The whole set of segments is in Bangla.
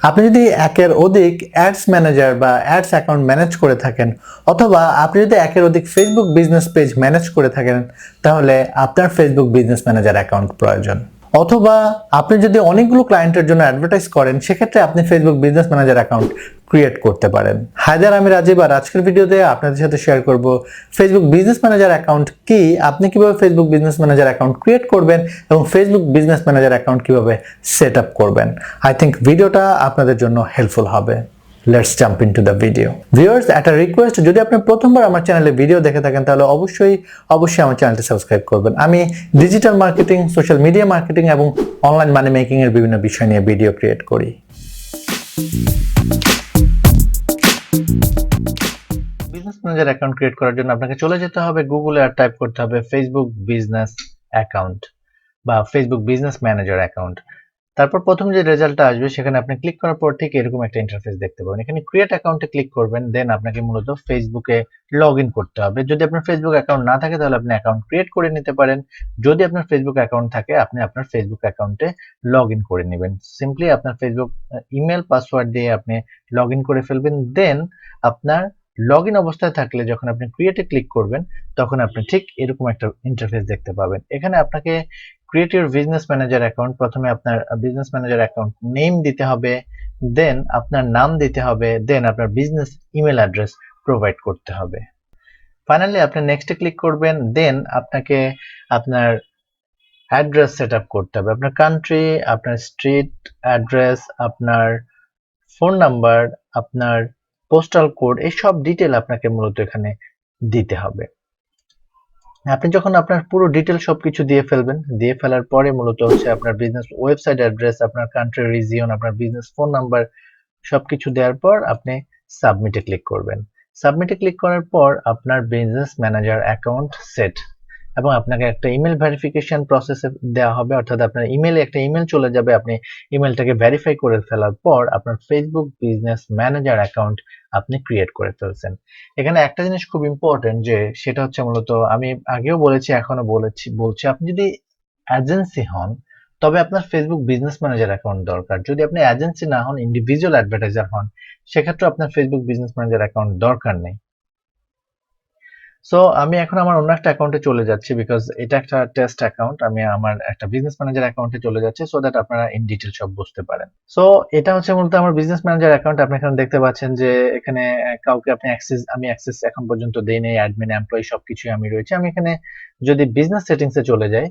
আপনি যদি একের অধিক অ্যাডস ম্যানেজার বা অ্যাডস অ্যাকাউন্ট ম্যানেজ করে থাকেন, অথবা আপনি যদি একের অধিক ফেসবুক বিজনেস পেজ ম্যানেজ করে থাকেন, তাহলে আপনার ফেসবুক বিজনেস ম্যানেজার অ্যাকাউন্ট প্রয়োজন। অথবা আপনি যদি অনেকগুলো ক্লায়েন্টের জন্য অ্যাডভার্টাইজ করেন, সেক্ষেত্রে আপনি Facebook business manager account create করতে পারেন। হায়দার, আমি রাজীব, আর আজকের ভিডিওতে আপনাদের সাথে শেয়ার করব ফেসবুক বিজনেস ম্যানেজার অ্যাকাউন্ট কি, আপনি কিভাবে Facebook business manager account create করবেন এবং ফেসবুক বিজনেস ম্যানেজার অ্যাকাউন্ট কিভাবে সেট আপ করবেন। আই থিঙ্ক ভিডিওটা আপনাদের জন্য হেল্পফুল হবে। Let's jump into the video. Viewers, একটা রিকোয়েস্ট, যদি আপনি প্রথমবার আমার চ্যানেলে ভিডিও দেখে থাকেন, তাহলে অবশ্যই আমার চ্যানেলটি সাবস্ক্রাইব করবেন। আমি digital marketing, social media marketing এবং অনলাইন মানি মেকিং এর বিভিন্ন বিষয় নিয়ে ভিডিও ক্রিয়েট করি। বিজনেস ম্যানেজার অ্যাকাউন্ট ক্রিয়েট করার জন্য আপনাকে চলে যেতে হবে গুগলে, আর টাইপ করতে হবে ফেসবুক বিজনেস অ্যাকাউন্ট বা ফেসবুক বিজনেস ম্যানেজার অ্যাকাউন্ট। তারপর প্রথম যে রেজাল্টটা আসবে, সেখানে আপনি ক্লিক করার পর ঠিক এরকম একটা ইন্টারফেস দেখতে পাবেন। এখানে ক্রিয়েট অ্যাকাউন্টে ক্লিক করবেন, দেন আপনাকে মূলত ফেসবুকে লগ ইন করতে হবে। যদি আপনার ফেসবুক অ্যাকাউন্ট না থাকে, তাহলে আপনি অ্যাকাউন্ট ক্রিয়েট করে নিতে পারেন। যদি আপনার ফেসবুক অ্যাকাউন্ট থাকে, আপনি আপনার ফেসবুক অ্যাকাউন্টে লগ ইন করে নেবেন। সিম্পলি আপনার ফেসবুক ইমেল পাসওয়ার্ড দিয়ে আপনি লগ ইন করে ফেলবেন। দেন আপনার লগ ইন অবস্থায় থাকলে, যখন আপনি ক্রিয়েটে ক্লিক করবেন, তখন আপনি ঠিক এরকম একটা ইন্টারফেস দেখতে পাবেন। এখানে আপনাকে create your business manager account, প্রথমে আপনার বিজনেস ম্যানেজার অ্যাকাউন্ট নেম দিতে হবে, দেন আপনার নাম দিতে হবে, দেন আপনার বিজনেস ইমেল অ্যাড্রেস প্রোভাইড করতে হবে। ফাইনালি আপনি নেক্সটে ক্লিক করবেন, দেন আপনাকে আপনার অ্যাড্রেস সেট আপ করতে হবে। আপনার কান্ট্রি, আপনার স্ট্রিট অ্যাড্রেস, আপনার ফোন নাম্বার, আপনার পোস্টাল কোড, এই সব ডিটেল আপনাকে মূলত এখানে দিতে হবে। আপনি যখন আপনার পুরো ডিটেল সবকিছু দিয়ে ফেলবেন, দিয়ে ফেলার পরে মূলত হচ্ছে আপনার বিজনেস ওয়েবসাইট অ্যাড্রেস, আপনার কান্ট্রি, রিজিয়ন, আপনার বিজনেস ফোন নাম্বার সবকিছু দেওয়ার পর আপনি সাবমিটে ক্লিক করবেন। সাবমিটে ক্লিক করার পর আপনার বিজনেস ম্যানেজার অ্যাকাউন্ট সেট, এবং আপনাকে একটা ইমেল ভেরিফিকেশন প্রসেসে দেওয়া হবে, অর্থাৎ আপনার ইমেলে একটা ইমেল চলে যাবে। আপনি ইমেলটাকে ভেরিফাই করে ফেলার পর আপনার ফেসবুক বিজনেস ম্যানেজার অ্যাকাউন্ট আপনি ক্রিয়েট করে ফেলছেন। এখানে একটা জিনিস খুব ইম্পর্টেন্ট, যে সেটা হচ্ছে মূলত আমি আগেও বলেছি, এখনো বলছি, আপনি যদি এজেন্সি হন, তবে আপনার ফেসবুক বিজনেস ম্যানেজার অ্যাকাউন্ট দরকার। যদি আপনি এজেন্সি না হন, ইন্ডিভিজুয়াল অ্যাডভার্টাইজার হন, সেক্ষেত্রে আপনার ফেসবুক বিজনেস ম্যানেজার অ্যাকাউন্ট দরকার নেই। সো আমি এখন আমার অন্য একটা অ্যাকাউন্টে চলে যাচ্ছি, বিকজ এটা একটা টেস্ট অ্যাকাউন্ট। আমি আমার একটা বিজনেস ম্যানেজার অ্যাকাউন্টে চলে যাচ্ছি, সো দ্যাট আপনারা ইন ডিটেল সব বুঝতে পারেন। সো এটা হচ্ছে মূলত আমার বিজনেস ম্যানেজার অ্যাকাউন্ট। আপনি এখানে দেখতে পাচ্ছেন যে এখানে কাউকে আমি অ্যাক্সেস এখন পর্যন্ত দেই নাই। অ্যাডমিন, এমপ্লয়ি সবকিছুই আমি রয়েছে। আমি এখানে যদি বিজনেস সেটিংসে চলে যাই,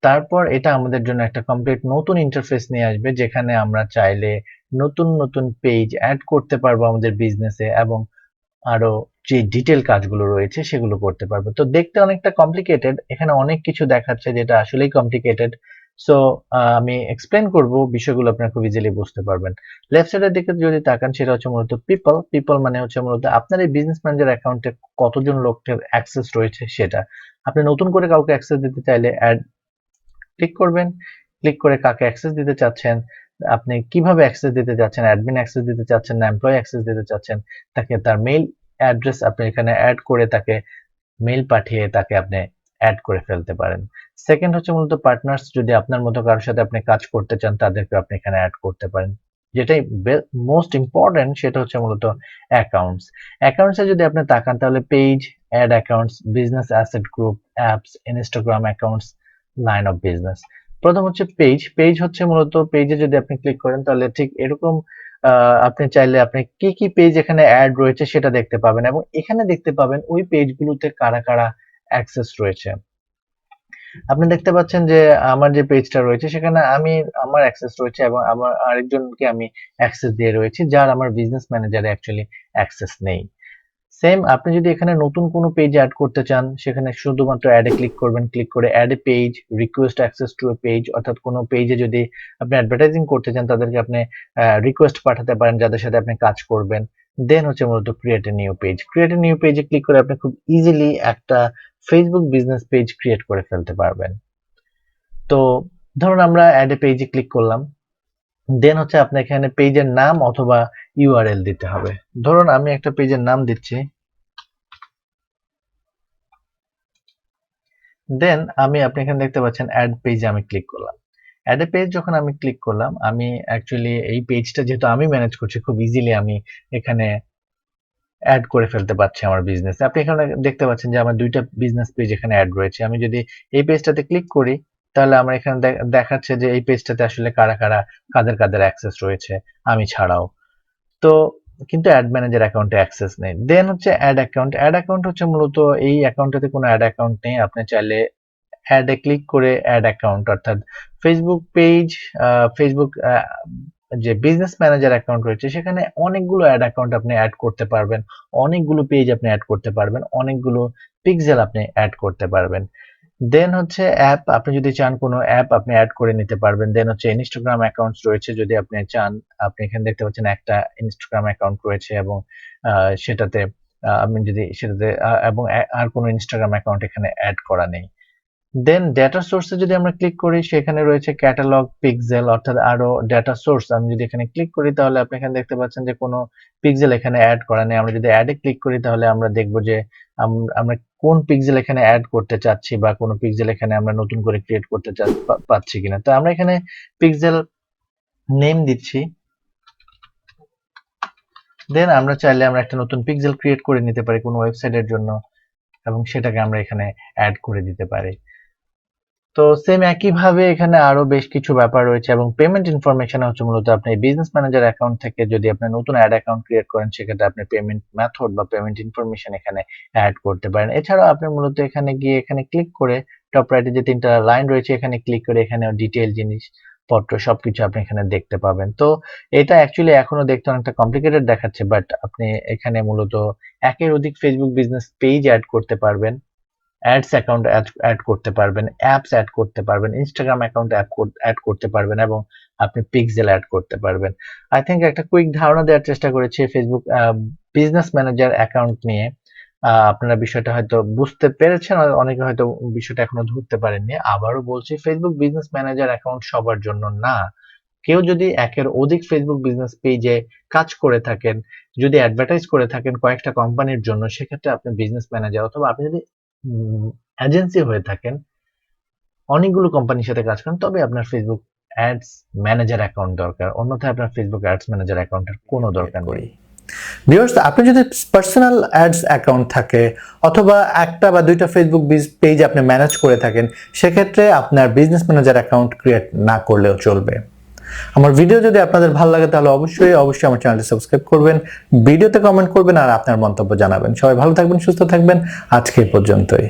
তারপর এটা আমাদের জন্য একটা কমপ্লিট নতুন ইন্টারফেস নিয়ে আসবে, যেখানে আমরা চাইলে নতুন নতুন পেজ অ্যাড করতে পারবো আমাদের বিজনেসে, এবং আরো যে ডিটেল কাজগুলো রয়েছে সেগুলো করতে পারবো। তো দেখতে অনেকটা কমপ্লিকেটেড, এখানে অনেক কিছু দেখাচ্ছে যেটা আসলেই কমপ্লিকেটেড। সো আমি এক্সপ্লেন করব বিষয়গুলো, আপনারা খুব ইজিলি বুঝতে পারবেন। লেফট সাইডের দিকে যদি তাকান, সেটা হচ্ছে মূলত পিপল মানে হচ্ছে মূলত আপনার এই বিজনেস ম্যানেজার অ্যাকাউন্টে কতজন লোকের অ্যাক্সেস রয়েছে সেটা। আপনি নতুন করে কাউকে অ্যাক্সেস দিতে চাইলে অ্যাড ক্লিক করবেন, ক্লিক করে কাকে অ্যাক্সেস দিতে চাচ্ছেন, আপনি কিভাবে অ্যাক্সেস দিতে চাচ্ছেন, অ্যাডমিন অ্যাক্সেস দিতে চাচ্ছেন না এমপ্লয়ি অ্যাক্সেস দিতে চাচ্ছেন, তাকে তার মেইল অ্যাড্রেস আপনি এখানে অ্যাড করে তাকে মেইল পাঠিয়ে তাকে আপনি অ্যাড করে ফেলতে পারেন। সেকেন্ড হচ্ছে মূলত পার্টনার্স, যদি আপনার মতো কারোর সাথে আপনি কাজ করতে চান, তাদেরকে আপনি এখানে অ্যাড করতে পারেন। যেটাই মোস্ট ইম্পর্টেন্ট, সেটা হচ্ছে মূলত অ্যাকাউন্টস। অ্যাকাউন্টসে যদি আপনি তাকান, তাহলে page, ad accounts, business asset group, apps, Instagram accounts, line of business. প্রথম হচ্ছে পেজ হচ্ছে মূলত, পেজে যদি আপনি ক্লিক করেন, তাহলে ঠিক এরকম আপনি চাইলে আপনি কি কি পেজ এখানে অ্যাড রয়েছে সেটা দেখতে পাবেন, এবং এখানে দেখতে পাবেন ওই পেজগুলোতে কারা কারা অ্যাক্সেস রয়েছে। আপনি দেখতে পাচ্ছেন যে আমার যে পেজটা রয়েছে, সেখানে আমার অ্যাক্সেস রয়েছে, এবং আমার আরেকজনকে আমি অ্যাক্সেস দিয়ে রয়েছি, যার আমার বিজনেস ম্যানেজারে অ্যাকচুয়ালি অ্যাক্সেস নেই। সেম আপনি যদি এখানে নতুন কোনো পেজ অ্যাড করতে চান, সেখানে শুধুমাত্র অ্যাডে ক্লিক করবেন, ক্লিক করে add a page, request access to a page, অর্থাৎ কোনো পেজে যদি আপনি অ্যাডভার্টাইজিং করতে চান, তাদেরকে আপনি রিকোয়েস্ট পাঠাতে পারেন যাদের সাথে আপনি কাজ করবেন। দেন হচ্ছে মূলত create a new page. Create a new পেজে ক্লিক করে আপনি খুব ইজিলি একটা ফেসবুক বিজনেস পেজ ক্রিয়েট করে ফেলতে পারবেন। তো ধরুন আমরা অ্যাড এ পেজে ক্লিক করলাম, দেন হচ্ছে আপনার এখানে পেজের নাম অথবা ইউআরএল দিতে হবে। ধরুন আমি একটা পেজের নাম দিচ্ছি, দেন আপনি এখানে দেখতে পাচ্ছেন অ্যাড পেজে আমি ক্লিক করলাম। অ্যাড এ পেজ যখন আমি ক্লিক করলাম, আমি অ্যাকচুয়ালি এই পেজটা যেহেতু আমি ম্যানেজ করছি, খুব ইজিলি আমি এখানে এড করে ফেলতে পারছি আমার বিজনেসে। আপনি এখানে দেখতে পাচ্ছেন যে আমার ২ টা বিজনেস পেজ এখানে এড রয়েছে। আমি যদি এই পেজটাতে ক্লিক করি, তাহলে আমার এখানে দেখাচ্ছে যে এই পেজটাতে আসলে কাদের অ্যাক্সেস রয়েছে, আমি ছাড়াও। তো কিন্তু অ্যাড ম্যানেজার অ্যাকাউন্টে অ্যাক্সেস নেই। দেন হচ্ছে অ্যাড অ্যাকাউন্ট। অ্যাড অ্যাকাউন্ট হচ্ছে মূলত এই অ্যাকাউন্টটাতে কোনো অ্যাড অ্যাকাউন্ট নেই। আপনি চাইলে অ্যাড এ ক্লিক করে অ্যাড অ্যাকাউন্ট অর্থাৎ ফেসবুক পেজ, ফেসবুক যে বিজনেস ম্যানেজার অ্যাকাউন্ট রয়েছে সেখানে অনেকগুলো অ্যাড অ্যাকাউন্ট আপনি অ্যাড করতে পারবেন, অনেকগুলো পেজ আপনি অ্যাড করতে পারবেন, অনেকগুলো পিক্সেল আপনি অ্যাড করতে পারবেন। দেন হচ্ছে অ্যাপ, আপনি যদি চান কোনো অ্যাপ আপনি অ্যাড করে নিতে পারবেন। দেন হচ্ছে ইনস্টাগ্রাম অ্যাকাউন্টস রয়েছে, যদি আপনি চান, আপনি এখানে দেখতে পাচ্ছেন একটা ইনস্টাগ্রাম অ্যাকাউন্ট রয়েছে এবং সেটাতে আপনি যদি সেটাতে এবং আর কোনো ইনস্টাগ্রাম অ্যাকাউন্ট এখানে অ্যাড করা নেই। দেন ডেটা সোর্সে যদি আমরা ক্লিক করি, সেখানে রয়েছে ক্যাটালগ, পিক্সেল অর্থাৎ আরো ডেটা সোর্স। আমি যদি এখানে ক্লিক করি তাহলে আপনি এখানে দেখতে পাচ্ছেন যে কোনো পিক্সেল এখানে অ্যাড করা নেই। আমরা যদি অ্যাড এ ক্লিক করি তাহলে আমরা দেখব যে আমরা কোন পিক্সেল এখানে অ্যাড করতে চাচ্ছি বা কোন পিক্সেল এখানে আমরা নতুন করে ক্রিয়েট করতে পাচ্ছি কিনা। তো আমরা এখানে পিক্সেল নেম দিচ্ছি। দেন আমরা চাইলে আমরা একটা নতুন পিক্সেল ক্রিয়েট করে নিতে পারি কোনো ওয়েবসাইটের জন্য এবং সেটাকে আমরা এখানে অ্যাড করে দিতে পারি। তো সেম একইভাবে এখানে আরো বেশ কিছু ব্যাপার রয়েছে এবং পেমেন্ট ইনফরমেশন হচ্ছে মূলত আপনি বিজনেস ম্যানেজার অ্যাকাউন্ট থেকে যদি আপনি নতুন অ্যাড অ্যাকাউন্ট ক্রিয়েট করেন, সেক্ষেত্রে আপনি পেমেন্ট মেথড বা পেমেন্ট ইনফরমেশন এখানে অ্যাড করতে পারেন। এছাড়াও আপনি মূলত এখানে গিয়ে এখানে ক্লিক করে টপ রাইটে যে ৩টা লাইন রয়েছে এখানে ক্লিক করে এখানে ডিটেইল জিনিসপত্র সবকিছু আপনি এখানে দেখতে পাবেন। তো এটা অ্যাকচুয়ালি এখনো দেখতে অনেকটা কমপ্লিকেটেড দেখাচ্ছে, বাট আপনি এখানে মূলত একের অধিক ফেসবুক বিজনেস পেজ অ্যাড করতে পারবেন, অ্যাডস অ্যাকাউন্ট অ্যাড করতে পারবেন, অ্যাপস অ্যাড করতে পারবেন, ইনস্টাগ্রাম অ্যাকাউন্ট অ্যাড করতে পারবেন এবং আপনি পিক্সেল অ্যাড করতে পারবেন। আই থিংক একটা কুইক ধারণা দেওয়ার চেষ্টা করেছি ফেসবুক বিজনেস ম্যানেজার অ্যাকাউন্ট নিয়ে। আপনারা বিষয়টা হয়তো বুঝতে পেরেছেন, অনেকে হয়তো বিষয়টা এখনো ধরতে পারেননি। আবারও বলছি, ফেসবুক বিজনেস ম্যানেজার অ্যাকাউন্ট সবার জন্য না। কেউ যদি একের অধিক ফেসবুক বিজনেস পেজে কাজ করে থাকেন, যদি অ্যাডভার্টাইজ করে থাকেন কয়েকটা কোম্পানির জন্য, সেক্ষেত্রে আপনি বিজনেস ম্যানেজার অথবা আপনি যদি এজেন্সি হয়ে থাকেন, অনেকগুলো কোম্পানির সাথে কাজ করেন, তবে আপনার ফেসবুক অ্যাডস ম্যানেজার অ্যাকাউন্ট দরকার। অন্যথায় আপনার ফেসবুক অ্যাডস ম্যানেজার অ্যাকাউন্টের কোনো দরকার নেই। ভিউয়ার্স, আপনি যদি পার্সোনাল অ্যাডস অ্যাকাউন্ট থাকে অথবা একটা বা দুইটা ফেসবুক পেজ আপনি ম্যানেজ করে থাকেন, সেক্ষেত্রে আপনার বিজনেস ম্যানেজার অ্যাকাউন্ট ক্রিয়েট না করলেও চলবে। আমার ভিডিও যদি আপনাদের ভালো লাগে তাহলে অবশ্যই আমার চ্যানেলটি সাবস্ক্রাইব করবেন, ভিডিওতে কমেন্ট করবেন আর আপনার মন্তব্য জানাবেন। সবাই ভালো থাকবেন, সুস্থ থাকবেন। আজকে এই পর্যন্তই।